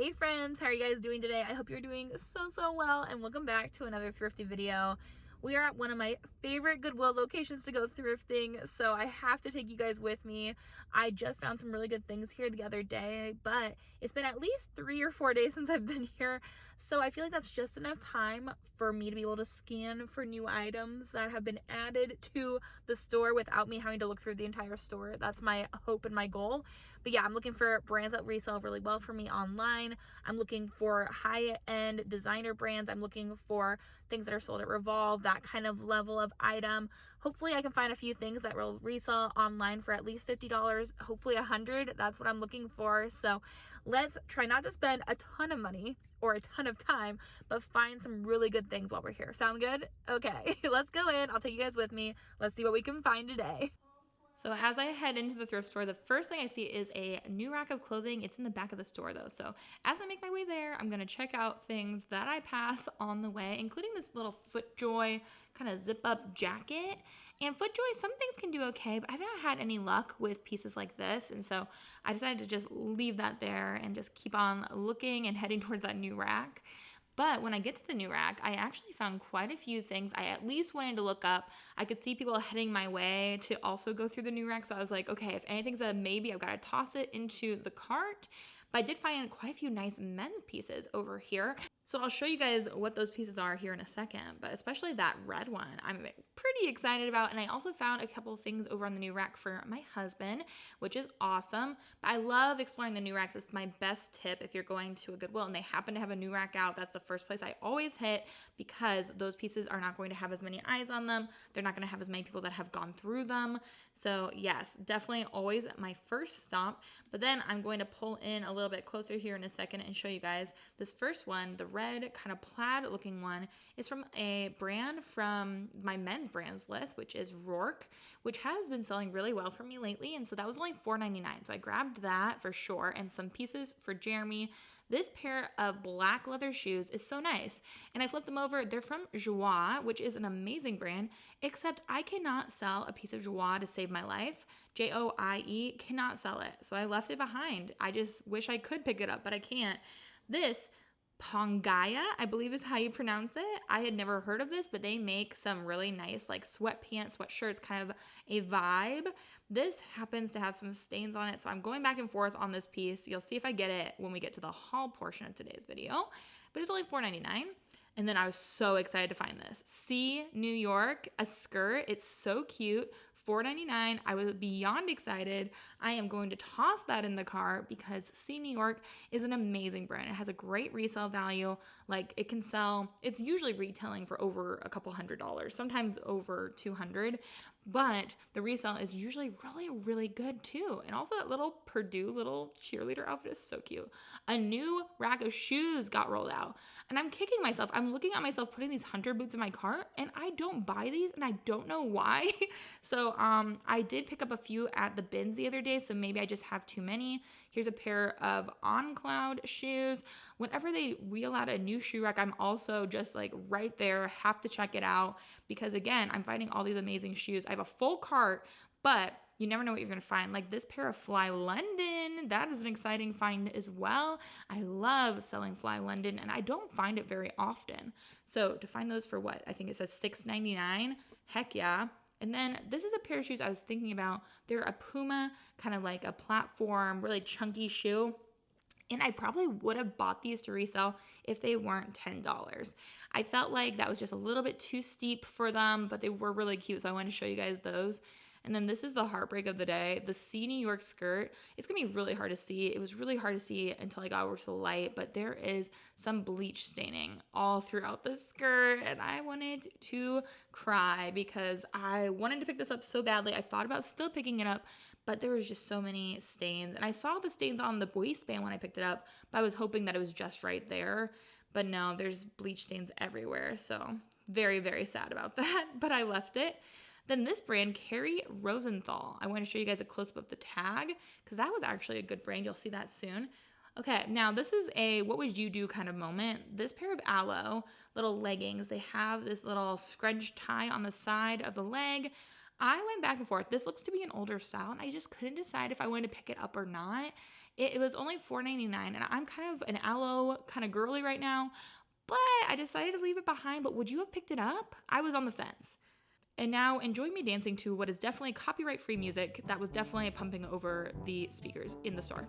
Hey friends, how are you guys doing today? I hope you're doing so well, and welcome back to another thrifty video. We are at one of my favorite Goodwill locations to go thrifting, so I have to take you guys with me. I just found some really good things here the other day, but it's been at least 3 or 4 days since I've been here, so I feel like that's just enough time for me to be able to scan for new items that have been added to the store without me having to look through the entire store. That's my hope and my goal. But yeah, I'm looking for brands that resell really well for me online. I'm looking for high-end designer brands. I'm looking for things that are sold at Revolve, that kind of level of item. Hopefully I can find a few things that will resell online for at least $50, hopefully $100. That's what I'm looking for. So let's try not to spend a ton of money or a ton of time, but find some really good things while we're here. Sound good? Okay, let's go in. I'll take you guys with me. Let's see what we can find today. So as I head into the thrift store, the first thing I see is a new rack of clothing. It's in the back of the store though. So as I make my way there, I'm gonna check out things that I pass on the way, including this little FootJoy kind of zip up jacket. And FootJoy, some things can do okay, but I've not had any luck with pieces like this. And so I decided to just leave that there and just keep on looking and heading towards that new rack. But when I get to the new rack, I actually found quite a few things I at least wanted to look up. I could see people heading my way to also go through the new rack. So I was like, okay, if anything's a maybe, I've got to toss it into the cart. But I did find quite a few nice men's pieces over here. So I'll show you guys what those pieces are here in a second, but especially that red one I'm pretty excited about. And I also found a couple of things over on the new rack for my husband, which is awesome. But I love exploring the new racks. It's my best tip if you're going to a Goodwill and they happen to have a new rack out. That's the first place I always hit because those pieces are not going to have as many eyes on them. They're not going to have as many people that have gone through them. So yes, definitely always my first stop. But then I'm going to pull in a little bit closer here in a second and show you guys this first one, the red kind of plaid looking one, is from a brand from my men's brands list, which is Rourke, which has been selling really well for me lately. And so that was only $4.99. So I grabbed that for sure and some pieces for Jeremy. This pair of black leather shoes is so nice. And I flipped them over. They're from Joie, which is an amazing brand, except I cannot sell a piece of Joie to save my life. Joie cannot sell it. So I left it behind. I just wish I could pick it up, but I can't. This Pongaya, I believe is how you pronounce it. I had never heard of this, but they make some really nice like sweatpants, sweatshirts, kind of a vibe. This happens to have some stains on it, so I'm going back and forth on this piece. You'll see if I get it when we get to the haul portion of today's video, but it's only $4.99. And then I was so excited to find this. See New York, a skirt. It's so cute. $4.99. I was beyond excited. I am going to toss that in the car because See New York is an amazing brand. It has a great resale value. Like it can sell, it's usually retailing for over a couple $100s, sometimes over $200, but the resale is usually really good too. And also that little Purdue little cheerleader outfit is so cute. A new rack of shoes got rolled out and I'm kicking myself. I'm looking at myself putting these hunter boots in my cart and I don't buy these and I don't know why. So I did pick up a few at the bins the other day, so maybe I just have too many. Here's a pair of On Cloud shoes. Whenever they wheel out a new shoe rack, I'm also just like right there, have to check it out because again, I'm finding all these amazing shoes. I have a full cart, but you never know what you're going to find. Like this pair of Fly London, that is an exciting find as well. I love selling Fly London and I don't find it very often. So to find those for what? I think it says $6.99. Heck yeah. And then this is a pair of shoes I was thinking about. They're a Puma, kind of like a platform, really chunky shoe. And I probably would have bought these to resell if they weren't $10. I felt like that was just a little bit too steep for them, but they were really cute. So I wanted to show you guys those. And then this is the heartbreak of the day, the See New York skirt. It's gonna be really hard to see. It was really hard to see until I got over to the light, but there is some bleach staining all throughout the skirt and I wanted to cry because I wanted to pick this up so badly. I thought about still picking it up, but there was just so many stains. And I saw the stains on the waistband when I picked it up, but I was hoping that it was just right there. But no, there's bleach stains everywhere. So very sad about that, but I left it. Then this brand, Carrie Rosenthal. I want to show you guys a close-up of the tag because that was actually a good brand. You'll see that soon. Okay, now this is a what would you do kind of moment. This pair of Aloe little leggings, they have this little scrunch tie on the side of the leg. I went back and forth. This looks to be an older style, and I just couldn't decide if I wanted to pick it up or not. It was only $4.99, and I'm kind of an aloe kind of girly right now, but I decided to leave it behind. But would you have picked it up? I was on the fence. And now enjoy me dancing to what is definitely copyright-free music that was definitely pumping over the speakers in the store.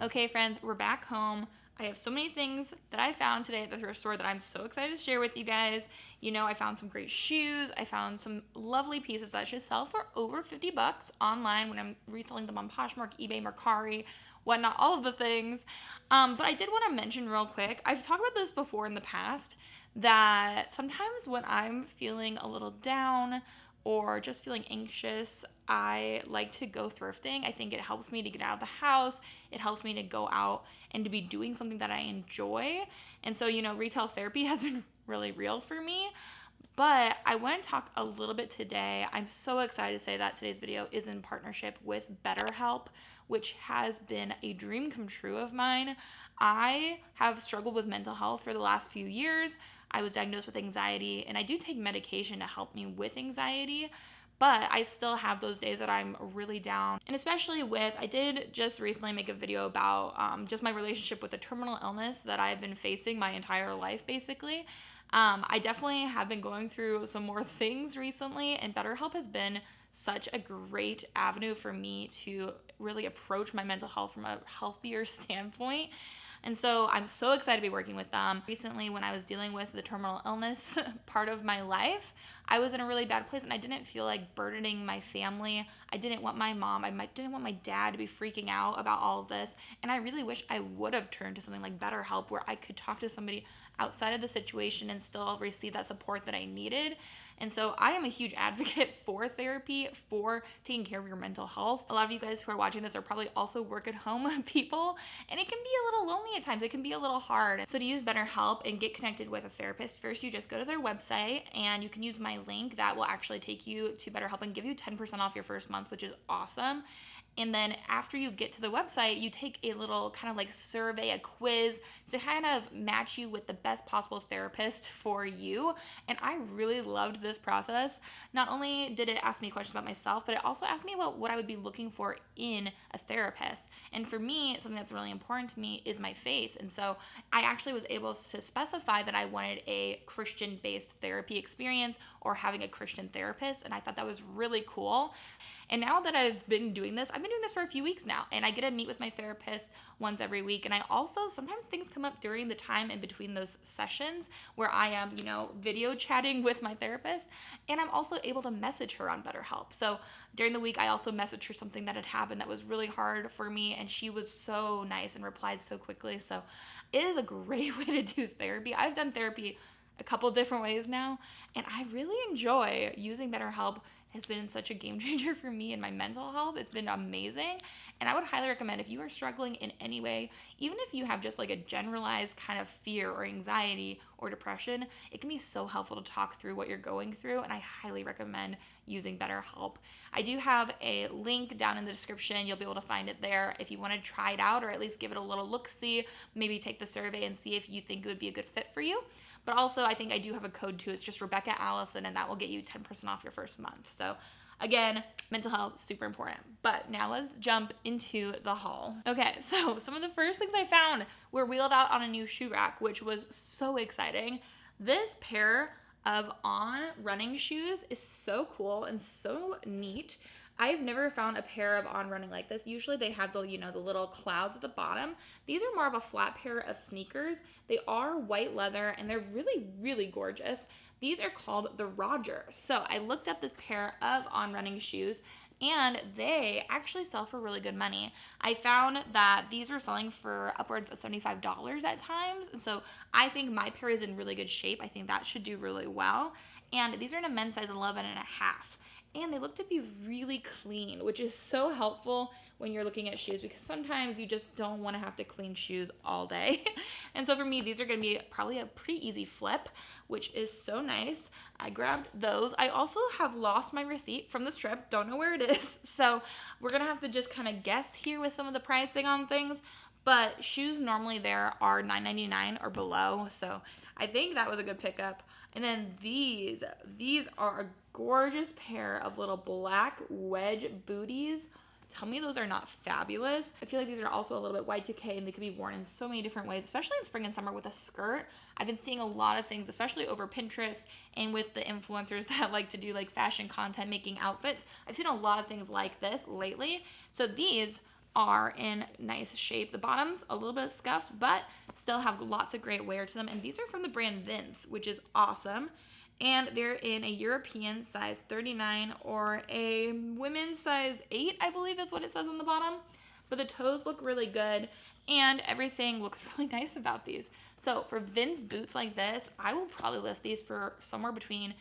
Okay, friends, we're back home. I have so many things that I found today at the thrift store that I'm so excited to share with you guys. You know, I found some great shoes. I found some lovely pieces that should sell for over 50 bucks online when I'm reselling them on Poshmark, eBay, Mercari, whatnot, all of the things. But I did want to mention real quick, I've talked about this before in the past, that sometimes when I'm feeling a little down or just feeling anxious, I like to go thrifting. I think it helps me to get out of the house. It helps me to go out and to be doing something that I enjoy. And so, you know, retail therapy has been really real for me. But I want to talk a little bit today. I'm so excited to say that today's video is in partnership with BetterHelp, which has been a dream come true of mine. I have struggled with mental health for the last few years. I was diagnosed with anxiety, and I do take medication to help me with anxiety, but I still have those days that I'm really down. And especially with, I did just recently make a video about just my relationship with a terminal illness that I've been facing my entire life, basically. I definitely have been going through some more things recently, and BetterHelp has been such a great avenue for me to really approach my mental health from a healthier standpoint. And so I'm so excited to be working with them. Recently, when I was dealing with the terminal illness part of my life, I was in a really bad place and I didn't feel like burdening my family. I didn't want my mom, didn't want my dad to be freaking out about all of this. And I really wish I would have turned to something like BetterHelp, where I could talk to somebody outside of the situation and still receive that support that I needed. And so I am a huge advocate for therapy, for taking care of your mental health. A lot of you guys who are watching this are probably also work at home people, and it can be a little lonely at times. It can be a little hard. So to use BetterHelp and get connected with a therapist, first you just go to their website and you can use my link that will actually take you to BetterHelp and give you 10% off your first month, which is awesome. And then after you get to the website, you take a little kind of like survey, a quiz to kind of match you with the best possible therapist for you. And I really loved this process. Not only did it ask me questions about myself, but it also asked me about what I would be looking for in a therapist. And for me, something that's really important to me is my faith. And so I actually was able to specify that I wanted a Christian-based therapy experience or having a Christian therapist. And I thought that was really cool. And now that I've been doing this, I've been doing this for a few weeks now, and I get to meet with my therapist once every week. And I also, sometimes things come up during the time in between those sessions where I am, you know, video chatting with my therapist, and I'm also able to message her on BetterHelp. So during the week, I also messaged her something that had happened that was really hard for me, and she was so nice and replied so quickly. So it is a great way to do therapy. I've done therapy a couple different ways now, and I really enjoy using BetterHelp. Has been such a game changer for me and my mental health. It's been amazing. And I would highly recommend, if you are struggling in any way, even if you have just like a generalized kind of fear or anxiety or depression, it can be so helpful to talk through what you're going through. And I highly recommend using BetterHelp. I do have a link down in the description. You'll be able to find it there if you want to try it out or at least give it a little look-see, maybe take the survey and see if you think it would be a good fit for you. But also, I think I do have a code too. It's just Rebecca Allison, and that will get you 10% off your first month. So again, mental health, super important. But now let's jump into the haul. Okay, so some of the first things I found were wheeled out on a new shoe rack, which was so exciting. This pair of On running shoes is so cool and so neat. I've never found a pair of On running like this. Usually they have the, you know, the little clouds at the bottom. These are more of a flat pair of sneakers. They are white leather and they're really, really gorgeous. These are called the Roger. So I looked up this pair of On running shoes and they actually sell for really good money. I found that these were selling for upwards of $75 at times. And so I think my pair is in really good shape. I think that should do really well. And these are in a men's size 11 and a half. and they look to be really clean, which is so helpful when you're looking at shoes, because sometimes you just don't want to have to clean shoes all day. And so for me, these are going to be probably a pretty easy flip, which is so nice. I grabbed those. I also have lost my receipt from this trip. Don't know where it is. So we're going to have to just kind of guess here with some of the pricing on things. But shoes normally there are $9.99 or below. So I think that was a good pickup. And then these are a gorgeous pair of little black wedge booties. Tell me those are not fabulous. I feel like these are also a little bit Y2K, and they could be worn in so many different ways, especially in spring and summer with a skirt. I've been seeing a lot of things, especially over Pinterest and with the influencers that like to do like fashion content, making outfits. I've seen a lot of things like this lately. So these are in nice shape. The bottom's a little bit scuffed, but still have lots of great wear to them. And these are from the brand Vince, which is awesome. And they're in a European size 39 or a women's size 8, I believe is what it says on the bottom. But the toes look really good, and everything looks really nice about these. So for Vince boots like this, I will probably list these for somewhere between,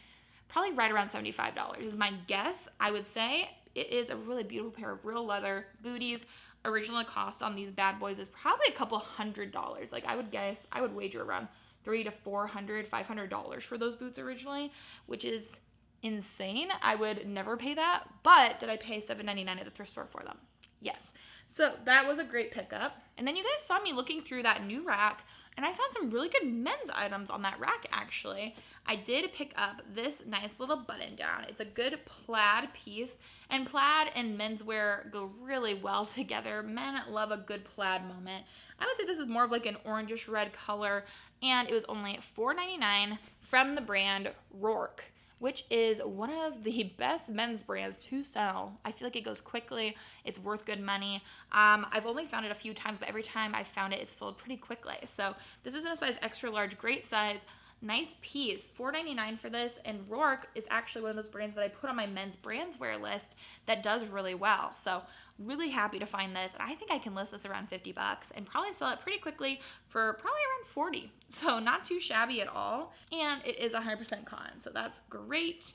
probably right around $75 is my guess. I would say it is a really beautiful pair of real leather booties. Original cost on these bad boys is probably a couple $100. Like I would wager around $300 to $400, $500 for those boots originally, which is insane. I would never pay that, but did I pay $7.99 at the thrift store for them? Yes. So that was a great pickup. And then you guys saw me looking through that new rack, and I found some really good men's items on that rack actually. I did pick up this nice little button down. It's a good plaid piece, and plaid and menswear go really well together. Men love a good plaid moment. I would say this is more of like an orangish red color, and it was only $4.99 from the brand Rourke, which is one of the best men's brands to sell. I feel like it goes quickly. It's worth good money. I've only found it a few times, but every time I found it, it's sold pretty quickly. So this is in a size extra large, great size. Nice piece, $4.99 for this, and Rourke is actually one of those brands that I put on my men's brandswear list that does really well. So really happy to find this, and I think I can list this around 50 bucks and probably sell it pretty quickly for probably around 40. So not too shabby at all, and it is 100% cotton, so that's great.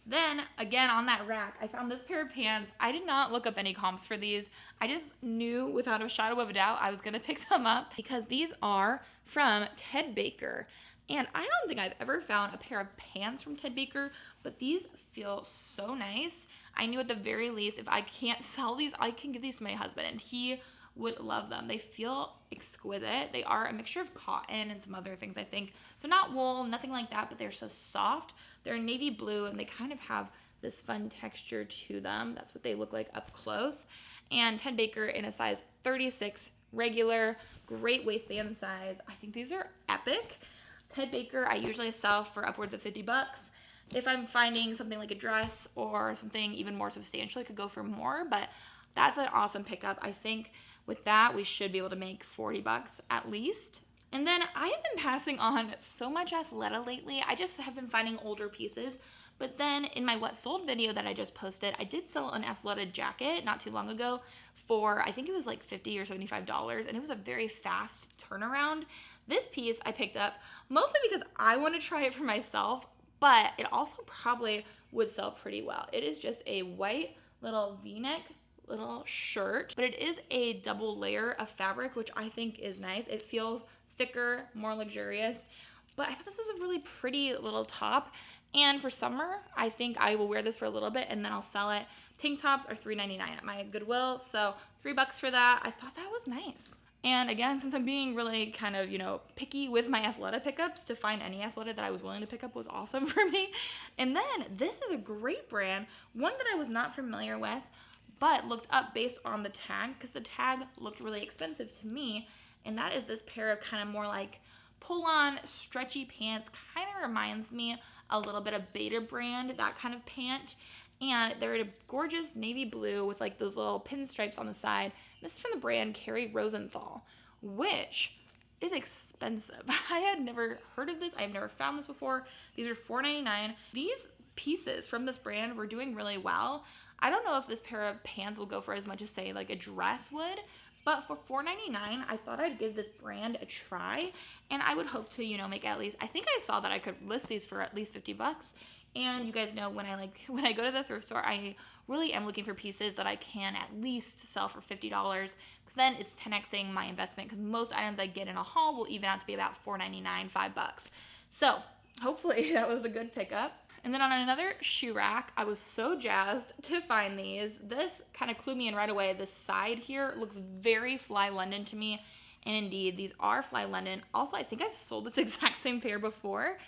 Then again on that rack, I found this pair of pants. I did not look up any comps for these. I just knew without a shadow of a doubt I was gonna pick them up because these are from Ted Baker. And I don't think I've ever found a pair of pants from Ted Baker, but these feel so nice. I knew at the very least, if I can't sell these, I can give these to my husband, and he would love them. They feel exquisite. They are a mixture of cotton and some other things, I think. So not wool, nothing like that, but they're so soft. They're navy blue, and they kind of have this fun texture to them. That's what they look like up close. And Ted Baker in a size 36 regular, great waistband size. I think these are epic. Ted Baker, I usually sell for upwards of 50 bucks. If I'm finding something like a dress or something even more substantial, I could go for more, but that's an awesome pickup. I think with that, we should be able to make 40 bucks at least. And then I have been passing on so much Athleta lately. I just have been finding older pieces. But then in my What Sold video that I just posted, I did sell an Athleta jacket not too long ago for, I think it was like $50 or $75, and it was a very fast turnaround. This piece I picked up mostly because I want to try it for myself, but it also probably would sell pretty well. It is just a white little V-neck little shirt, but it is a double layer of fabric, which I think is nice. It feels thicker, more luxurious, but I thought this was a really pretty little top. And for summer, I think I will wear this for a little bit and then I'll sell it. Tank tops are $3.99 at my Goodwill, so $3 for that. I thought that was nice. And again, since I'm being really kind of, picky with my Athleta pickups, to find any Athleta that I was willing to pick up was awesome for me. And then this is a great brand, one that I was not familiar with, but looked up based on the tag, because the tag looked really expensive to me. And that is this pair of kind of more like pull-on stretchy pants. Kind of reminds me a little bit of Beta brand, that kind of pant. And they're in a gorgeous navy blue with like those little pinstripes on the side. This is from the brand Carrie Rosenthal, which is expensive. I had never heard of this. I've never found this before. These are $4.99. These pieces from this brand were doing really well. I don't know if this pair of pants will go for as much as, say, like a dress would, but for $4.99, I thought I'd give this brand a try, and I would hope to, make at least, I think I saw that I could list these for at least 50 bucks, And you guys know when I go to the thrift store, I really am looking for pieces that I can at least sell for $50, because then it's 10xing my investment, because most items I get in a haul will even out to be about $4.99, $5. So hopefully that was a good pickup. And then on another shoe rack, I was so jazzed to find these. This kind of clued me in right away. This side here looks very Fly London to me. And indeed, these are Fly London. Also, I think I've sold this exact same pair before.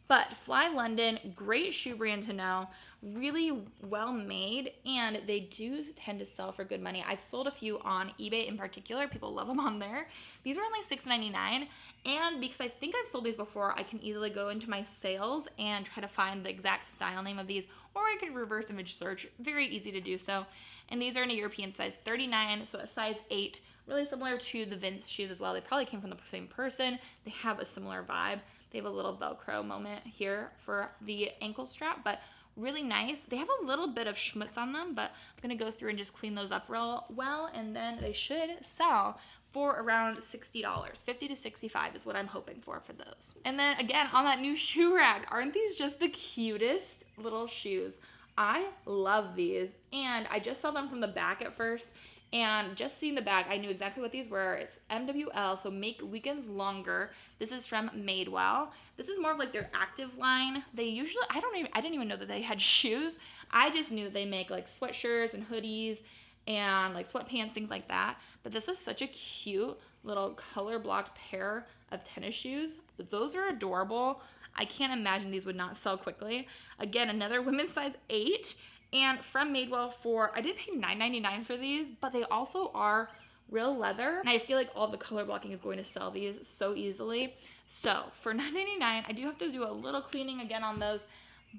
But Fly London, great shoe brand to know, really well made, and they do tend to sell for good money. I've sold a few on eBay in particular. People love them on there. These were only $6.99, and because I think I've sold these before, I can easily go into my sales and try to find the exact style name of these, or I could reverse image search. Very easy to do so. And these are in a European size 39, so a size 8, really similar to the Vince shoes as well. They probably came from the same person. They have a similar vibe. They have a little Velcro moment here for the ankle strap, but really nice. They have a little bit of schmutz on them, but I'm gonna go through and just clean those up real well, and then they should sell for around $60. $50 to $65 is what I'm hoping for those. And then again, on that new shoe rack, aren't these just the cutest little shoes? I love these, and I just saw them from the back at first, and just seeing the bag, I knew exactly what these were. It's MWL, so Make Weekends Longer. This is from Madewell. This is more of like their active line. They usually, I didn't even know that they had shoes. I just knew they make like sweatshirts and hoodies and like sweatpants, things like that. But this is such a cute little color blocked pair of tennis shoes. Those are adorable. I can't imagine these would not sell quickly. Again, another women's size 8. And from Madewell I did pay $9.99 for these, but they also are real leather. And I feel like all the color blocking is going to sell these so easily. So for $9.99, I do have to do a little cleaning again on those,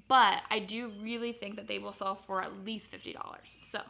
but I do really think that they will sell for at least $50. So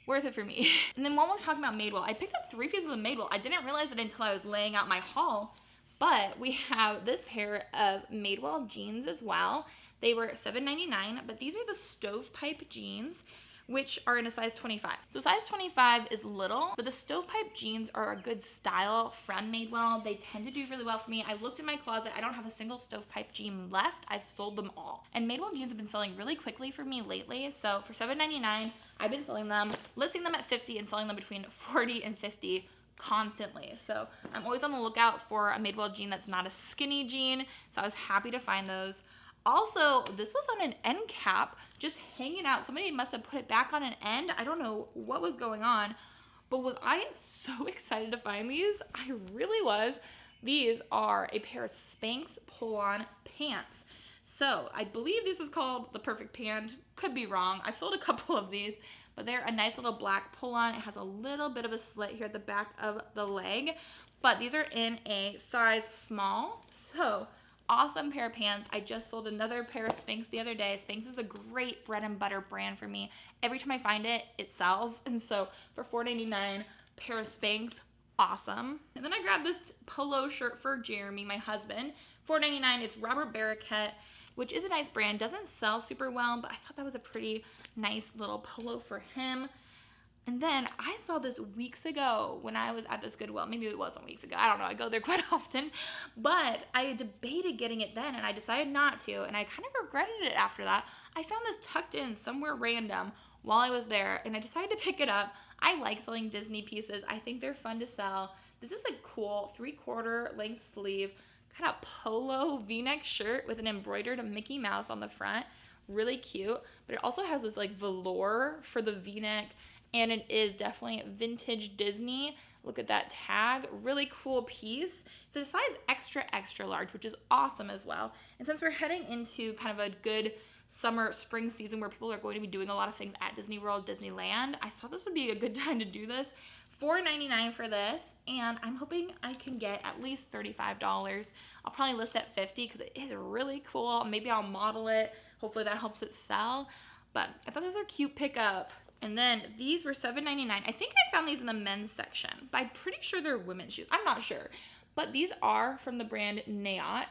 worth it for me. And then while we're talking about Madewell, I picked up 3 pieces of Madewell. I didn't realize it until I was laying out my haul, but we have this pair of Madewell jeans as well. They were $7.99, but these are the stovepipe jeans, which are in a size 25. So size 25 is little, but the stovepipe jeans are a good style from Madewell. They tend to do really well for me. I looked in my closet. I don't have a single stovepipe jean left. I've sold them all. And Madewell jeans have been selling really quickly for me lately. So for $7.99, I've been selling them, listing them at $50 and selling them between $40 and $50 constantly. So I'm always on the lookout for a Madewell jean that's not a skinny jean. So I was happy to find those. Also, this was on an end cap, just hanging out. Somebody must have put it back on an end. I don't know what was going on, but was I so excited to find these? I really was. These are a pair of Spanx pull-on pants. So I believe this is called the Perfect Pant. Could be wrong. I've sold a couple of these, but they're a nice little black pull-on. It has a little bit of a slit here at the back of the leg, but these are in a size small. So awesome pair of pants. I just sold another pair of Spanx the other day. Spanx is a great bread and butter brand for me. Every time I find it, it sells. And so for $4.99, pair of Spanx, awesome. And then I grabbed this polo shirt for Jeremy, my husband. $4.99, it's Robert Barraquette, which is a nice brand. Doesn't sell super well, but I thought that was a pretty nice little polo for him. And then I saw this weeks ago when I was at this Goodwill. Maybe it wasn't weeks ago. I don't know. I go there quite often. But I debated getting it then, and I decided not to. And I kind of regretted it after that. I found this tucked in somewhere random while I was there, and I decided to pick it up. I like selling Disney pieces. I think they're fun to sell. This is a cool 3/4 length sleeve, kind of polo V-neck shirt with an embroidered Mickey Mouse on the front. Really cute. But it also has this like velour for the V-neck. And it is definitely vintage Disney. Look at that tag. Really cool piece. It's a size extra, extra large, which is awesome as well. And since we're heading into kind of a good summer, spring season where people are going to be doing a lot of things at Disney World, Disneyland, I thought this would be a good time to do this. $4.99 for this, and I'm hoping I can get at least $35. I'll probably list at $50 because it is really cool. Maybe I'll model it. Hopefully that helps it sell. But I thought those were cute pickup. And then these were $7.99. I think I found these in the men's section, but I'm pretty sure they're women's shoes. I'm not sure. But these are from the brand Naot.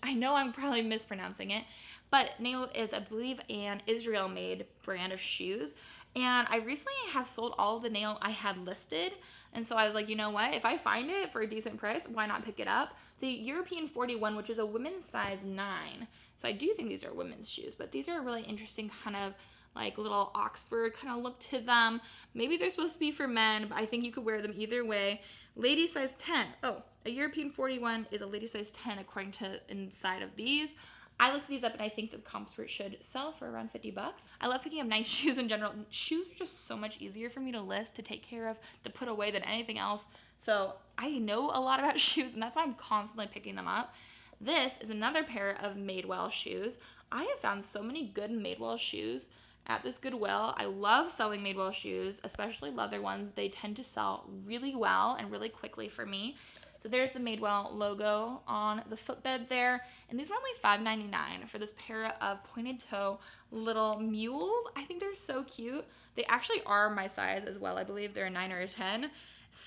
I know I'm probably mispronouncing it, but Naot is, I believe, an Israel-made brand of shoes. And I recently have sold all of the Naot I had listed, And so I was like, you know what? If I find it for a decent price, why not pick it up? It's a European 41, which is a women's size 9. So I do think these are women's shoes, but these are a really interesting kind of like little Oxford kind of look to them. Maybe they're supposed to be for men, but I think you could wear them either way. Lady size 10. Oh, a European 41 is a lady size 10 according to inside of these. I looked these up and I think the comps for it should sell for around 50 bucks. I love picking up nice shoes in general. Shoes are just so much easier for me to list, to take care of, to put away than anything else. So I know a lot about shoes and that's why I'm constantly picking them up. This is another pair of Madewell shoes. I have found so many good Madewell shoes at this Goodwill. I love selling Madewell shoes, especially leather ones. They tend to sell really well and really quickly for me. So there's the Madewell logo on the footbed there. And these were only $5.99 for this pair of pointed toe little mules. I think they're so cute. They actually are my size as well. I believe they're a 9 or a 10.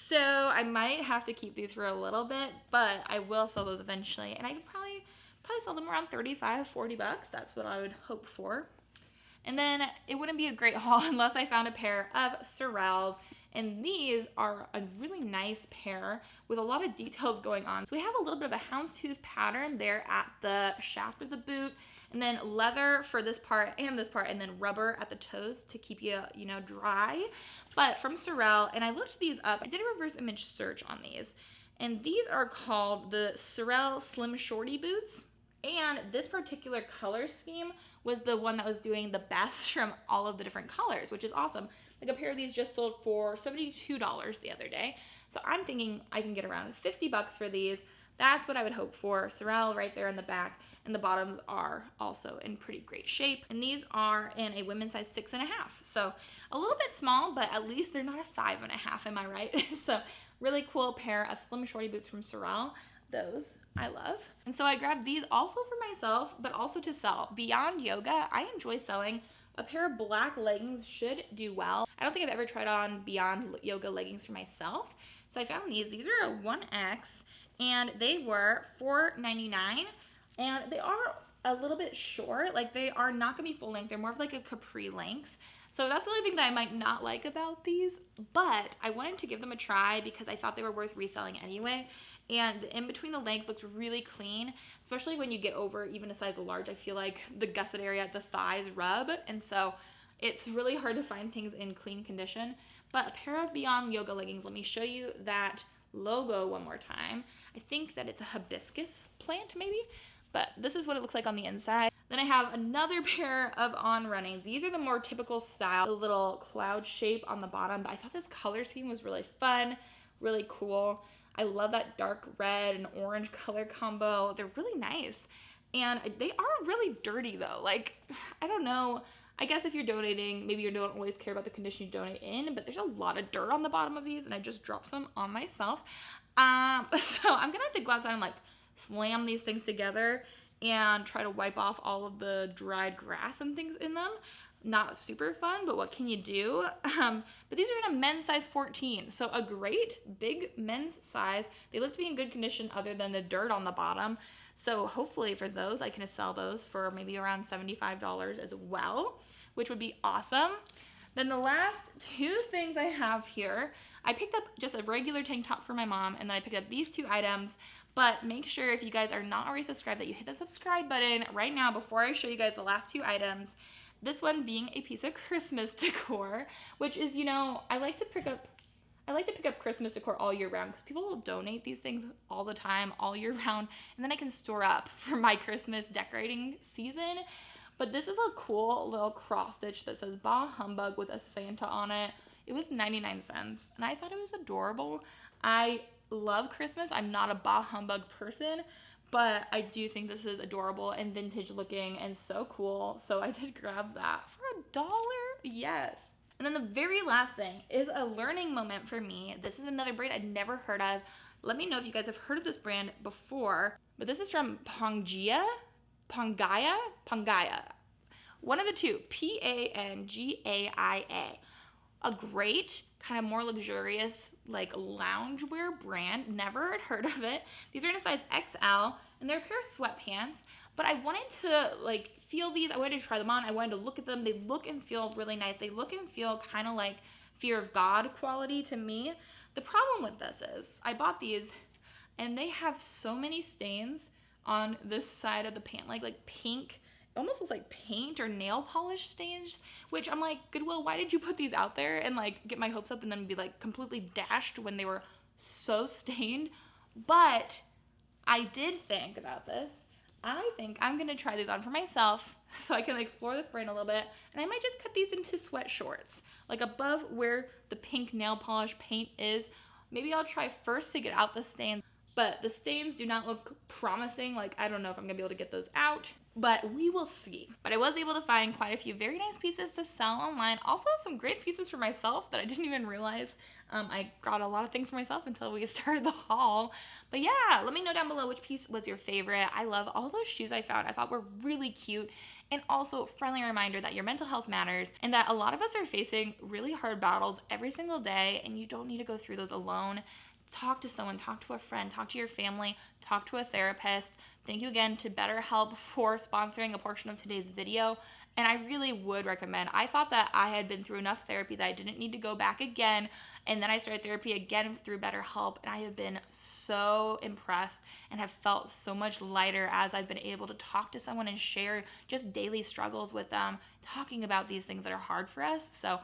So I might have to keep these for a little bit, but I will sell those eventually. And I could probably sell them around 35, 40 bucks. That's what I would hope for. And then it wouldn't be a great haul unless I found a pair of Sorels. And these are a really nice pair with a lot of details going on. So we have a little bit of a houndstooth pattern there at the shaft of the boot, and then leather for this part, and then rubber at the toes to keep you, dry. But from Sorel, and I looked these up. I did a reverse image search on these. And these are called the Sorel Slim Shorty boots. And this particular color scheme was the one that was doing the best from all of the different colors, which is awesome. Like a pair of these just sold for $72 the other day. So I'm thinking I can get around 50 bucks for these. That's what I would hope for. Sorel right there in the back, and the bottoms are also in pretty great shape. And these are in a women's size 6.5. So a little bit small, but at least they're not a 5.5, am I right? So really cool pair of Slim Shorty boots from Sorel. Those I love. And so I grabbed these also for myself, but also to sell. Beyond Yoga, I enjoy selling. A pair of black leggings should do well. I don't think I've ever tried on Beyond Yoga leggings for myself. So I found these. These are a 1X, and they were $4.99. And they are a little bit short. Like, they are not gonna be full length. They're more of like a capri length. So that's the only thing that I might not like about these, but I wanted to give them a try because I thought they were worth reselling anyway. And the in between the legs looks really clean, especially when you get over even a size large. I feel like the gusset area at the thighs rub, and so it's really hard to find things in clean condition. But a pair of Beyond Yoga leggings, let me show you that logo one more time. I think that it's a hibiscus plant maybe, but this is what it looks like on the inside. Then I have another pair of On Running. These are the more typical style, the little cloud shape on the bottom, but I thought this color scheme was really fun, really cool. I love that dark red and orange color combo. They're really nice. And they are really dirty though. Like, I don't know. I guess if you're donating, maybe you don't always care about the condition you donate in, but there's a lot of dirt on the bottom of these, and I just dropped some on myself. So I'm gonna have to go outside and like slam these things together and try to wipe off all of the dried grass and things in them. Not super fun, but what can you do? But these are in a men's size 14, so a great big men's size. They look to be in good condition other than the dirt on the bottom. So hopefully for those, I can sell those for maybe around $75 as well, which would be awesome. Then the last two things I have here, I picked up just a regular tank top for my mom, and then I picked up these two items. But make sure if you guys are not already subscribed that you hit the subscribe button right now before I show you guys the last two items. This one being a piece of Christmas decor, which is, I like to pick up Christmas decor all year round because people will donate these things all the time, all year round, and then I can store up for my Christmas decorating season. But this is a cool little cross stitch that says Bah Humbug with a Santa on it. It was 99 cents, and I thought it was adorable. I love Christmas. I'm not a Bah Humbug person, but I do think this is adorable and vintage looking and so cool. So I did grab that for $1. Yes. And then the very last thing is a learning moment for me. This is another brand I'd never heard of. Let me know if you guys have heard of this brand before, but this is from Pangaya. One of the two, Pangaia. A great, kind of more luxurious, like loungewear brand. Never had heard of it. These are in a size XL, and they're a pair of sweatpants. But I wanted to like feel these. I wanted to try them on. I wanted to look at them. They look and feel really nice. They look and feel kind of like Fear of God quality to me. The problem with this is I bought these and they have so many stains on this side of the pant, like pink, it almost looks like paint or nail polish stains, which I'm like, Goodwill, why did you put these out there and like get my hopes up and then be like completely dashed when they were so stained? But I did think about this. I think I'm gonna try these on for myself so I can explore this brand a little bit, and I might just cut these into sweat shorts, like above where the pink nail polish paint is. Maybe I'll try first to get out the stains, but the stains do not look promising. Like, I don't know if I'm gonna be able to get those out, but we will see. But I was able to find quite a few very nice pieces to sell online. Also some great pieces for myself that I didn't even realize. I got a lot of things for myself until we started the haul. But yeah, let me know down below which piece was your favorite. I love all those shoes I found. I thought were really cute. And also, friendly reminder that your mental health matters and that a lot of us are facing really hard battles every single day, and you don't need to go through those alone. Talk to someone, talk to a friend, talk to your family, talk to a therapist. Thank you again to BetterHelp for sponsoring a portion of today's video. And I really would recommend. I thought that I had been through enough therapy that I didn't need to go back again. And then I started therapy again through BetterHelp. And I have been so impressed and have felt so much lighter as I've been able to talk to someone and share just daily struggles with them, talking about these things that are hard for us. So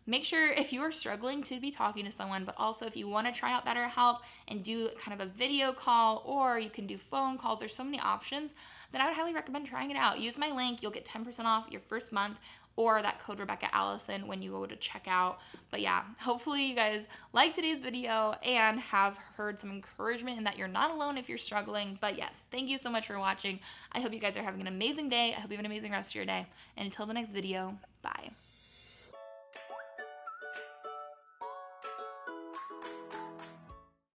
make sure if you are struggling to be talking to someone, but also if you want to try out BetterHelp and do kind of a video call, or you can do phone calls, there's so many options, then I would highly recommend trying it out. Use my link, you'll get 10% off your first month, or that code Rebecca Allison when you go to check out. But yeah, hopefully you guys liked today's video and have heard some encouragement and that you're not alone if you're struggling. But yes, thank you so much for watching. I hope you guys are having an amazing day. I hope you have an amazing rest of your day. And until the next video, bye.